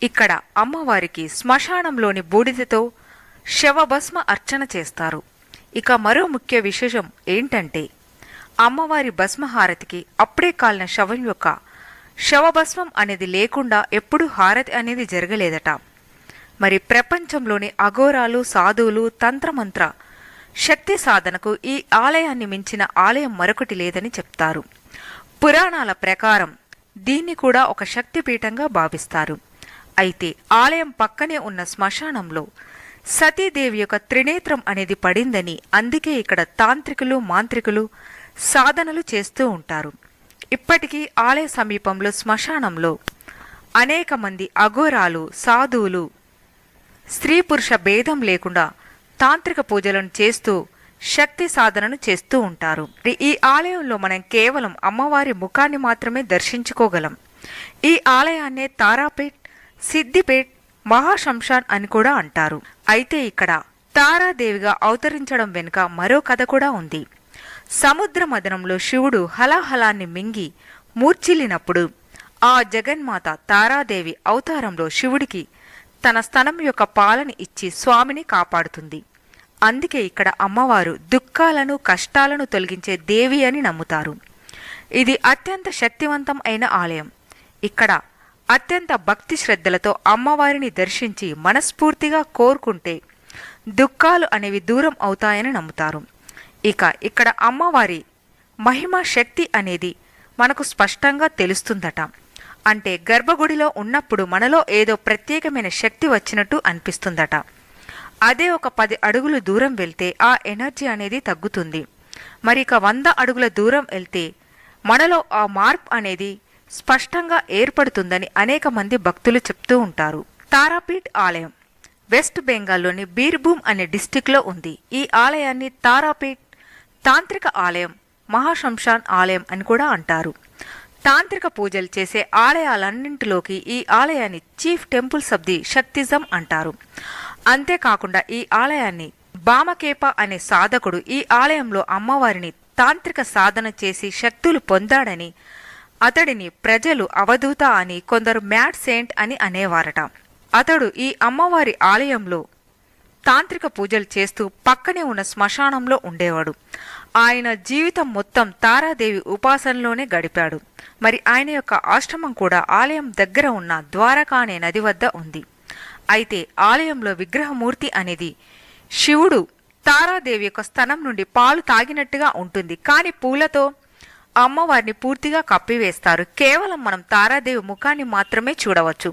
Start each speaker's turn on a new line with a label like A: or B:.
A: ఇక్కడ అమ్మవారికి శ్మశానంలోని బూడిదతో శవభస్మ అర్చన చేస్తారు. ఇక మరో ముఖ్య విశేషం ఏంటంటే అమ్మవారి భస్మహారతికి అప్పుడే కాలిన శవం యొక్క శవభస్మం అనేది లేకుండా ఎప్పుడూ హారతి అనేది జరగలేదట. మరి ప్రపంచంలోని అఘోరాలు, సాధువులు, తంత్రమంత్ర శక్తి సాధనకు ఈ ఆలయాన్ని మించిన ఆలయం మరొకటి లేదని చెప్తారు. పురాణాల ప్రకారం దీన్ని కూడా ఒక శక్తిపీఠంగా భావిస్తారు. అయితే ఆలయం పక్కనే ఉన్న శ్మశానంలో సతీదేవి యొక్క త్రినేత్రం అనేది పడిందని, అందుకే ఇక్కడ తాంత్రికులు, మాంత్రికులు సాధనలు చేస్తూ ఉంటారు. ఇప్పటికీ ఆలయ సమీపంలో శ్మశానంలో అనేక మంది అఘోరాలు, సాధువులు స్త్రీ పురుష భేదం లేకుండా తాంత్రిక పూజలను చేస్తూ శక్తి సాధనను చేస్తూ ఉంటారు. ఈ ఆలయంలో మనం కేవలం అమ్మవారి ముఖాన్ని మాత్రమే దర్శించుకోగలం. ఈ ఆలయాన్నే తారాపేట్, సిద్దిపేట్, మహాశంషాన్ అని కూడా అంటారు. అయితే ఇక్కడ తారాదేవిగా అవతరించడం వెనుక మరో కథ కూడా ఉంది. సముద్ర మదనంలో శివుడు హలాహలాన్ని మింగి మూర్ఛిల్లినప్పుడు ఆ జగన్మాత తారాదేవి అవతారంలో శివుడికి తన స్తనం యొక్క పాలని ఇచ్చి స్వామిని కాపాడుతుంది. అందుకే ఇక్కడ అమ్మవారు దుఃఖాలను, కష్టాలను తొలగించే దేవి అని నమ్ముతారు. ఇది అత్యంత శక్తివంతం అయిన ఆలయం. ఇక్కడ అత్యంత భక్తి శ్రద్ధలతో అమ్మవారిని దర్శించి మనస్ఫూర్తిగా కోరుకుంటే దుఃఖాలు అనేవి దూరం అవుతాయని నమ్ముతారు. ఇక ఇక్కడ అమ్మవారి మహిమ శక్తి అనేది మనకు స్పష్టంగా తెలుస్తుందట. అంటే గర్భగుడిలో ఉన్నప్పుడు మనలో ఏదో ప్రత్యేకమైన శక్తి వచ్చినట్టు అనిపిస్తుందట. అదే ఒక 10 అడుగులు దూరం వెళ్తే ఆ ఎనర్జీ అనేది తగ్గుతుంది. మరి ఇక 100 అడుగుల దూరం వెళ్తే మనలో ఆ మార్పు అనేది స్పష్టంగా ఏర్పడుతుందని అనేక మంది భక్తులు చెప్తూ ఉంటారు. తారాపీఠ్ ఆలయం వెస్ట్ బెంగాల్లోని బీర్భూమ్ అనే డిస్టిక్లో ఉంది. ఈ ఆలయాన్ని తారాపీఠ్ తాంత్రిక ఆలయం, మహాశంషాన్ ఆలయం అని కూడా అంటారు. తాంత్రిక పూజలు చేసే ఆలయాలన్నింటిలోకి ఈ ఆలయాన్ని చీఫ్ టెంపుల్స్ ఆఫ్ ది శక్తిజం అంటారు. అంతేకాకుండా ఈ ఆలయాన్ని బామకేప అనే సాధకుడు ఈ ఆలయంలో అమ్మవారిని తాంత్రిక సాధన చేసి శక్తులు పొందాడని, అతడిని ప్రజలు అవధూత అని, కొందరు మ్యాడ్ సెయింట్ అని అనేవారట. అతడు ఈ అమ్మవారి ఆలయంలో తాంత్రిక పూజలు చేస్తూ పక్కనే ఉన్న శ్మశానంలో ఉండేవాడు. ఆయన జీవితం మొత్తం తారాదేవి ఉపాసనలోనే గడిపాడు. మరి ఆయన యొక్క ఆశ్రమం కూడా ఆలయం దగ్గర ఉన్న ద్వారకా అనే నది వద్ద ఉంది. అయితే ఆలయంలో విగ్రహమూర్తి అనేది శివుడు తారాదేవి యొక్క స్తనం నుండి పాలు తాగినట్టుగా ఉంటుంది. కానీ పూలతో అమ్మవారిని పూర్తిగా కప్పివేస్తారు. కేవలం మనం తారాదేవి ముఖాన్ని మాత్రమే చూడవచ్చు.